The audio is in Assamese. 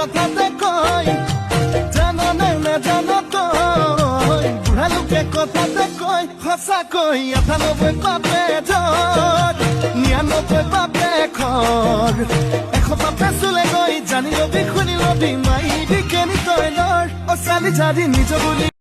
কথাতে কয় জানো নে জানো তই বুঢ়া লোকে কথাতে কয় সঁচাকৈ 98 বাপে ধৰ 99 বাপে খৰ 100 বাপে চুলে গৈ জানি লবি শুনি লবি মাই বিকেনি তই লৰ অ চালি জাৰি নিজ বুলি